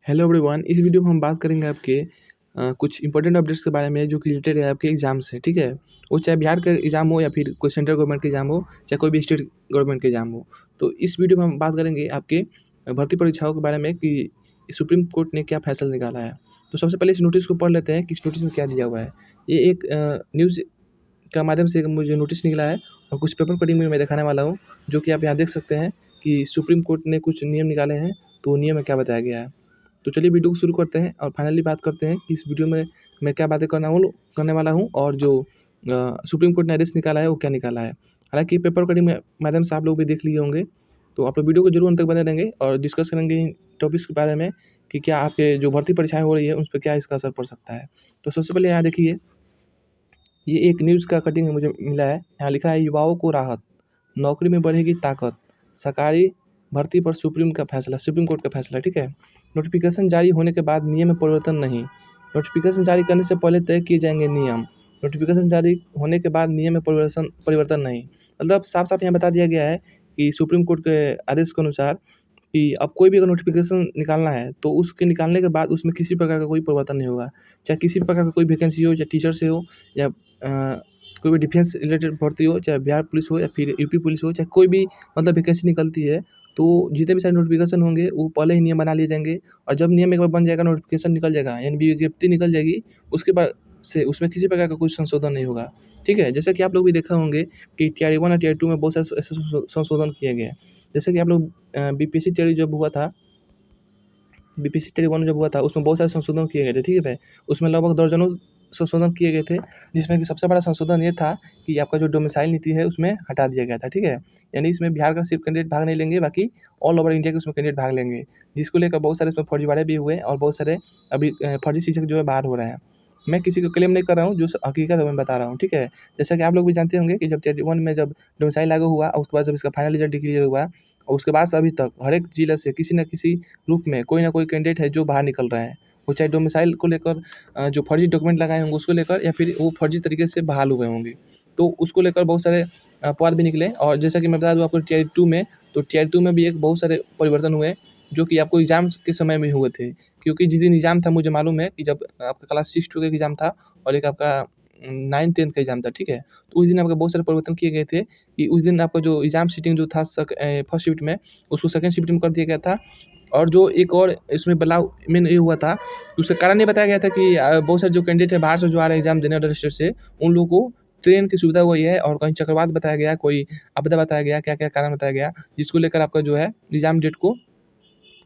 Hello everyone, इस video में हम बात करेंगे आपके कुछ इंपॉर्टेंट अपडेट्स के बारे में जो कि रिलेटेड है आपके एग्जाम से। ठीक है, वो चाहे बिहार का एग्जाम हो या फिर कोई सेंट्रल गवर्नमेंट का एग्जाम हो, चाहे कोई भी स्टेट गवर्नमेंट का एग्जाम हो। तो इस वीडियो में हम बात करेंगे आपके भर्ती परीक्षाओं के बारे में कि सुप्रीम कोर्ट ने क्या फैसला निकाला है। तो सबसे पहले इस नोटिस को पढ़ लेते हैं कि इस नोटिस में क्या दिया हुआ है। ये एक न्यूज़ का माध्यम से मुझे नोटिस निकला है और कुछ पेपर कटिंग में मैं दिखाने वाला हूँ, जो कि आप यहाँ देख सकते हैं कि सुप्रीम कोर्ट ने कुछ नियम निकाले हैं। तो नियम में क्या बताया गया है। तो चलिए वीडियो को शुरू करते हैं और फाइनली बात करते हैं कि इस वीडियो में मैं क्या बातें करने वाला हूँ और जो सुप्रीम कोर्ट ने आदेश निकाला है वो क्या निकाला है। हालांकि पेपर कटिंग में माध्यम से आप लोग भी देख लिए होंगे। तो आप लोग वीडियो को जरूर अंत तक बने रहेंगे और डिस्कस करेंगे इन टॉपिक्स के बारे में कि क्या आपके जो भर्ती परीक्षाएं हो रही है उस पर क्या इसका असर पड़ सकता है। तो सबसे पहले यहाँ देखिए, ये एक न्यूज़ का कटिंग मुझे मिला है। यहाँ लिखा है, युवाओं को राहत, नौकरी में बढ़ेगी ताकत, सरकारी भर्ती पर सुप्रीम कोर्ट का फैसला। ठीक है, नोटिफिकेशन जारी होने के बाद नियम में परिवर्तन नहीं। नोटिफिकेशन जारी करने से पहले तय किए जाएंगे नियम। नोटिफिकेशन जारी होने के बाद नियम में परिवर्तन परिवर्तन नहीं। मतलब साफ साफ यहाँ बता दिया गया है कि सुप्रीम कोर्ट के आदेश के अनुसार कि अब कोई भी अगर नोटिफिकेशन निकालना है तो उसके निकालने के बाद उसमें किसी प्रकार का कोई परिवर्तन नहीं होगा। चाहे किसी प्रकार का कोई वैकेंसी हो, चाहे टीचर से हो या कोई भी डिफेंस रिलेटेड भर्ती हो, चाहे बिहार पुलिस हो या फिर यूपी पुलिस हो, चाहे कोई भी मतलब वैकेंसी निकलती है, तो जितने भी सारे नोटिफिकेशन होंगे वो पहले ही नियम बना लिए जाएंगे। और जब नियम एक बार बन जाएगा, नोटिफिकेशन निकल जाएगा यानी विज्ञप्ति निकल जाएगी, उसके बाद से उसमें किसी प्रकार का कोई संशोधन नहीं होगा। ठीक है, जैसे कि आप लोग भी देखा होंगे कि टीआर 1 और टीआर 2 में बहुत सारे ऐसे संशोधन किए गए हैं। जैसे कि आप लोग बीपीएससी टीआर जब हुआ था, बीपीएससी टीआर 1 जब हुआ था उसमें बहुत सारे संशोधन किए गए थे। ठीक है भाई, उसमें लगभग दर्जनों संशोधन किए गए थे, जिसमें कि सबसे बड़ा संशोधन ये था कि आपका जो डोमिसाइल नीति है उसमें हटा दिया गया था। ठीक है, यानी इसमें बिहार का सिर्फ कैंडिडेट भाग नहीं लेंगे, बाकी ऑल ओवर इंडिया के उसमें कैंडिडेट भाग लेंगे, जिसको लेकर बहुत सारे इसमें फर्जीवाड़े भी हुए और बहुत सारे अभी फर्जी शिक्षक जो है बाहर हो रहे हैं। मैं किसी को क्लेम नहीं कर रहा हूँ, जो हकीकत है मैं बता रहा हूँ। ठीक है, जैसा कि आप लोग भी जानते होंगे कि जब टीआर 1 में जब डोमिसाइल लागू हुआ और उसके बाद जब इसका फाइनल रिजल्ट डिक्लेयर हुआ और उसके बाद से अभी तक हर एक जिले से किसी न किसी रूप में कोई ना कोई कैंडिडेट है जो बाहर निकल रहे हैं। वो चाहे डोमिसाइल को लेकर जो फर्जी डॉक्यूमेंट लगाए होंगे उसको लेकर, या फिर वो फर्जी तरीके से बहाल हुए होंगे, तो उसको लेकर बहुत सारे अपवाद भी निकले। और जैसा कि मैं बता दूँ आपको टीआर 2 में, तो टीआर 2 में भी एक बहुत सारे परिवर्तन हुए जो कि आपको एग्जाम के समय में हुए थे। क्योंकि जिस दिन एग्जाम था मुझे मालूम है कि जब आपका क्लास 6 टू का एग्जाम था और एक आपका 9th 10th का एग्जाम था। ठीक है, तो उस दिन आपके बहुत सारे परिवर्तन किए गए थे कि उस दिन आपका जो एग्जाम सीटिंग जो था फर्स्ट शिफ्ट में, उसको सेकंड शिफ्ट में कर दिया गया था। और जो एक और इसमें बदलाव मेन ये हुआ था, उसका कारण ये बताया गया था कि बहुत सारे जो कैंडिडेट है बाहर से जो आ रहे हैं एग्जाम देने अदर स्टेट से, उन लोगों को ट्रेन की सुविधा हुई है और कहीं चक्रवात बताया गया, कोई आपदा बताया गया, क्या क्या कारण बताया गया, जिसको लेकर आपका जो है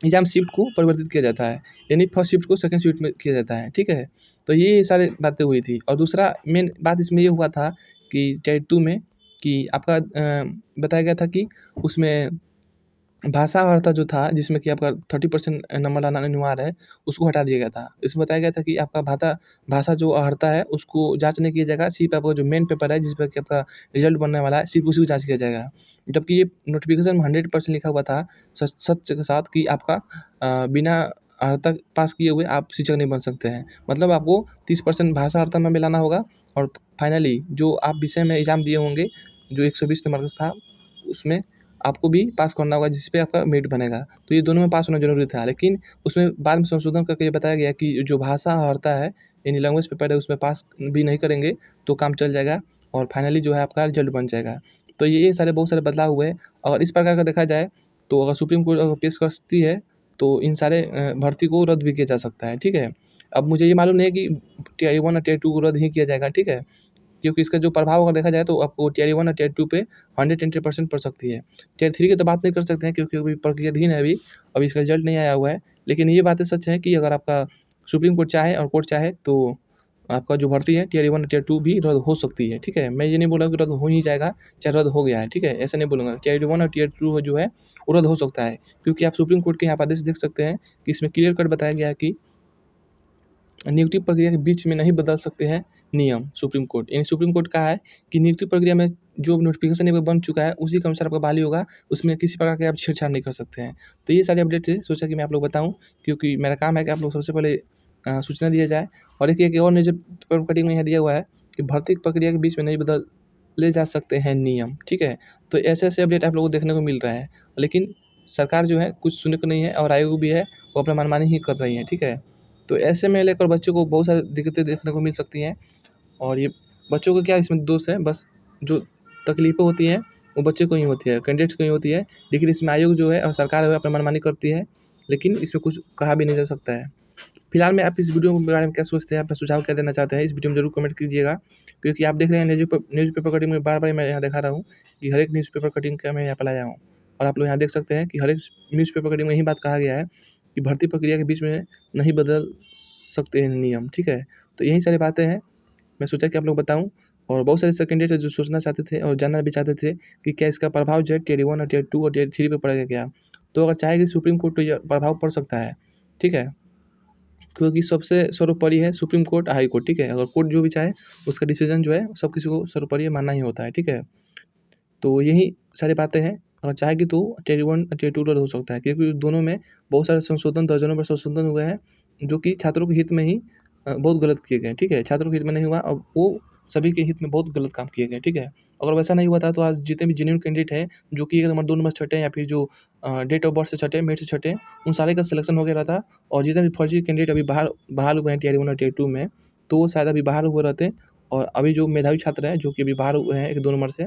एग्जाम शिफ्ट को परिवर्तित किया जाता है, यानी फर्स्ट शिफ्ट को सेकंड शिफ्ट में किया जाता है। ठीक है, तो ये सारी बातें हुई थी। और दूसरा मेन बात इसमें ये हुआ था कि टीआर 2 में कि आपका बताया गया था कि उसमें भाषा अर्हता जो था, जिसमें कि आपका 30% नंबर लाना अनिवार्य है, उसको हटा दिया गया था। इसमें बताया गया था कि आपका भाषा जो अर्हता है उसको जाँच नहीं किया जाएगा, सिर्फ़ आपका जो मेन पेपर है जिस पे कि आपका रिज़ल्ट बनने वाला है, सिर्फ़ उसी को जाँच किया जाएगा। जबकि ये नोटिफ़िकेशन में 100% लिखा हुआ था सच के साथ कि आपका बिना अर्हता पास किए हुए आप शिक्षक नहीं बन सकते हैं। मतलब आपको 30% भाषा अर्हता में भी लाना होगा और फाइनली जो आप विषय में एग्ज़ाम दिए होंगे, जो 120 नंबर का था, उसमें आपको भी पास करना होगा, जिस पे आपका मेरिट बनेगा। तो ये दोनों में पास होना ज़रूरी था, लेकिन उसमें बाद में संशोधन करके ये बताया गया कि जो भाषा अर्हता है, यानी लैंग्वेज पेपर है, उसमें पास भी नहीं करेंगे तो काम चल जाएगा और फाइनली जो है आपका रिजल्ट बन जाएगा। तो ये सारे बहुत सारे बदलाव हुए। और इस प्रकार का देखा जाए तो अगर सुप्रीम कोर्ट अगर पेश करती है तो इन सारे भर्ती को रद्द भी किया जा सकता है। ठीक है, अब मुझे ये मालूम नहीं है कि टीआर 1 और टीआर 2 को रद्द ही किया जाएगा। ठीक है, क्योंकि इसका जो प्रभाव अगर देखा जाए तो आपको टीआर 1 और टीआर 2 पे 110% पड़ सकती है। टीआर 3 की तो बात नहीं कर सकते हैं क्योंकि अभी प्रक्रियाधीन है अभी इसका रिजल्ट नहीं आया हुआ है। लेकिन ये बातें सच हैं कि अगर आपका सुप्रीम कोर्ट चाहे और कोर्ट चाहे तो आपका जो भर्ती है टीआर 1 और टीआर 2 भी रद्द हो सकती है। ठीक है, मैं ये नहीं बोल रहा कि रद्द हो ही जाएगा, चाहे रद्द हो गया है। ठीक है, ऐसा नहीं बोलूँगा। टीआर 1 और टीआर 2 जो है वो रद्द हो सकता है, क्योंकि आप सुप्रीम कोर्ट के यहाँ पे आदेश देख सकते हैं कि इसमें क्लियर कट बताया गया है कि नियुक्ति प्रक्रिया के बीच में नहीं बदल सकते हैं नियम। सुप्रीम कोर्ट यानी सुप्रीम कोर्ट कहा है कि नियुक्ति प्रक्रिया में जो नोटिफिकेशन एक बार बन चुका है उसी के अनुसार आपका बहाली होगा, उसमें किसी प्रकार के आप छेड़छाड़ नहीं कर सकते हैं। तो ये सारे अपडेट थे, सोचा कि मैं आप लोग बताऊँ, क्योंकि मेरा काम है कि आप लोग सबसे पहले सूचना दिया जाए। और एक और नज़र पेपर कटिंग में यहाँ दिया हुआ है कि भर्ती प्रक्रिया के बीच में नहीं बदले जा सकते हैं नियम। ठीक है, तो ऐसे-ऐसे अपडेट आप लोगों को देखने को मिल रहा है। लेकिन सरकार जो है कुछ सुने को नहीं है और आयोग भी है वो अपना मनमानी ही कर रही है, ठीक है। तो ऐसे में लेकर बच्चों को बहुत सारी दिक्कतें देखने को मिल सकती हैं और ये बच्चों को क्या इसमें दोष है, बस जो तकलीफ़ें होती हैं वो बच्चे को ही होती है, कैंडिडेट्स को ही होती है। लेकिन इसमें आयोग जो है और सरकार है अपना मनमानी करती है, लेकिन इसमें कुछ कहा भी नहीं जा सकता है। फिलहाल में आप इस वीडियो के बारे में क्या सोचते हैं? अपना सुझाव क्या देना चाहते हैं? इस वीडियो में ज़रूर कमेंट कीजिएगा, क्योंकि आप देख रहे हैं न्यूज़पेपर कटिंग में बार-बार मैं यहाँ दिखा रहा हूँ कि हर एक न्यूज़पेपर कटिंग का मैं यहाँ पे लाया हूँ। और आप लोग यहाँ देख सकते हैं कि हर एक न्यूज़पेपर कटिंग में यही बात कहा गया है कि भर्ती प्रक्रिया के बीच में नहीं बदल सकते हैं नियम, ठीक है? तो यही सारी बातें हैं, मैं सोचा कि आप लोग बताऊँ। और बहुत सारे ऐसे कैंडिडेट जो सोचना चाहते थे और जानना भी चाहते थे कि क्या इसका प्रभाव जो है टियर 1 और टियर 2 और टियर 3 पे पड़ेगा क्या? तो अगर चाहेगी सुप्रीम कोर्ट तो ये प्रभाव पड़ सकता है, ठीक है? क्योंकि सबसे सर्वोपरि है सुप्रीम कोर्ट, हाई कोर्ट, ठीक है? अगर कोर्ट जो भी चाहे उसका डिसीजन जो है सब किसी को सर्वोपरि मानना ही होता है, ठीक है? तो यही सारी बातें हैं। अगर चाहेगी तो टियर 1 टियर 2 रद्द हो सकता है, क्योंकि दोनों में बहुत सारे संशोधन, दर्जनों पर संशोधन हुए हैं जो कि छात्रों के हित में ही बहुत गलत किए गए हैं, ठीक है? छात्रों के हित में नहीं हुआ, अब वो सभी के हित में बहुत गलत काम किए गए, ठीक है? अगर वैसा नहीं हुआ था तो आज जितने भी जेन्युइन कैंडिडेट हैं जो कि 1 नंबर 2 नंबर से छँटे हैं या फिर जो डेट ऑफ बर्थ से छँटे हैं, मेरिट से छँटे हैं, उन सारे का सिलेक्शन हो गया रहता। और जितने भी फर्जी कैंडिडेट अभी बहाल हुए हैं टियर 1 और टियर 2 में, तो वो शायद अभी बाहर हुए रहते। और अभी जो मेधावी छात्र हैं जो कि अभी बाहर हुए हैं 1-2 नंबर से,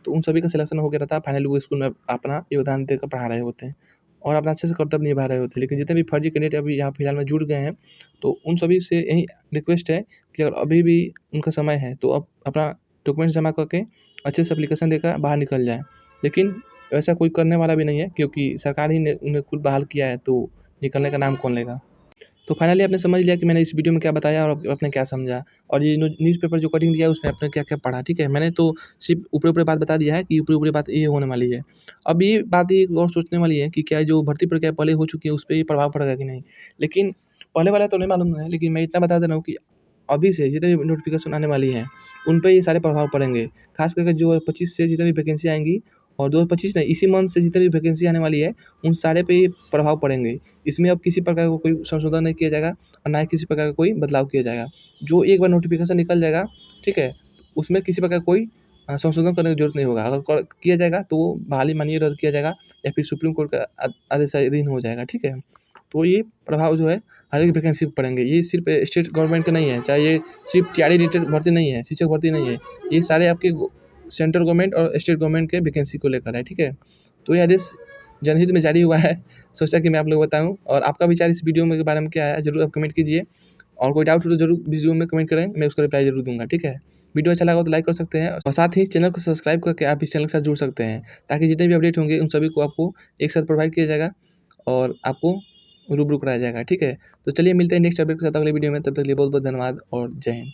तो उन सभी का सिलेक्शन हो गया रहता, फाइनली वो स्कूल में अपना योगदान देकर पढ़ा रहे होते हैं और अपना अच्छे से कर्तव्य निभा रहे होते हैं। लेकिन जितने भी फर्जी कैंडिडेट अभी यहाँ फिलहाल में जुड़ गए हैं, तो उन सभी से यही रिक्वेस्ट है कि अगर अभी भी उनका समय है तो अब अपना डॉक्यूमेंट्स जमा करके अच्छे से एप्लीकेशन देकर बाहर निकल जाएँ। लेकिन ऐसा कोई करने वाला भी नहीं है, क्योंकि सरकार ही ने उन्हें खुद बहाल किया है, तो निकलने का नाम कौन लेगा? तो फाइनली आपने समझ लिया कि मैंने इस वीडियो में क्या बताया और आपने क्या समझा, और ये न्यूज़पेपर जो कटिंग दिया है उसमें आपने क्या-क्या पढ़ा, ठीक है? मैंने तो सिर्फ़ ऊपरी-ऊपरी बात बता दिया है कि ऊपरी-ऊपरी बात ये होने वाली है। अब ये बात एक और सोचने वाली है कि क्या जो भर्ती प्रक्रिया पहले हो चुकी है उस पे ये प्रभाव पड़ेगा कि नहीं? लेकिन पहले वाला तो नहीं मालूम है, लेकिन मैं इतना बता दे रहा हूँ कि अभी से जितने भी नोटिफ़िकेशन आने वाली हैं, उन पे ये सारे प्रभाव पड़ेंगे। ख़ास करके जो 25 से जितनी भी वैकेंसी आएँगी और 2025 नहीं, इसी मंथ से जितनी भी वैकेंसी आने वाली है, उन सारे पे ये प्रभाव पड़ेंगे। इसमें अब किसी प्रकार का कोई संशोधन नहीं किया जाएगा और ना ही किसी प्रकार का कोई बदलाव किया जाएगा। जो एक बार नोटिफ़िकेशन निकल जाएगा, ठीक है? उसमें किसी प्रकार कोई संशोधन करने की ज़रूरत नहीं होगा। अगर किया जाएगा तो वो बहाली मानिए रद्द किया जाएगा या फिर सुप्रीम कोर्ट का आदेशाधीन हो जाएगा, ठीक है? तो ये प्रभाव जो है हर एक वैकेंसी पे पड़ेंगे। ये सिर्फ़ स्टेट गवर्नमेंट का नहीं है, चाहे ये सिर्फ़ टीआरई रिलेटेड भर्ती नहीं है, शिक्षक भर्ती नहीं है। ये सारे आपके सेंट्रल गवर्नमेंट और स्टेट गवर्नमेंट के वैकेंसी को लेकर है, ठीक है? तो ये आदेश जनहित में जारी हुआ है, सोचा कि मैं आप लोग को बताऊँ। और आपका विचार इस वीडियो में के बारे में क्या है, ज़रूर आप कमेंट कीजिए। और कोई डाउट हो तो ज़रूर वीडियो में कमेंट करें, मैं उसका रिप्लाई ज़रूर दूँगा, ठीक है? वीडियो अच्छा लगा हो तो लाइक कर सकते हैं और साथ ही चैनल को सब्सक्राइब करके आप इस चैनल के साथ जुड़ सकते हैं, ताकि जितने भी अपडेट होंगे उन सभी को आपको एक साथ प्रोवाइड किया जाएगा और आपको रूबरू कराया जाएगा, ठीक है? तो चलिए मिलते हैं नेक्स्ट अपडेट के साथ अगले वीडियो में, तब तक के लिए बहुत-बहुत धन्यवाद और जय हिंद।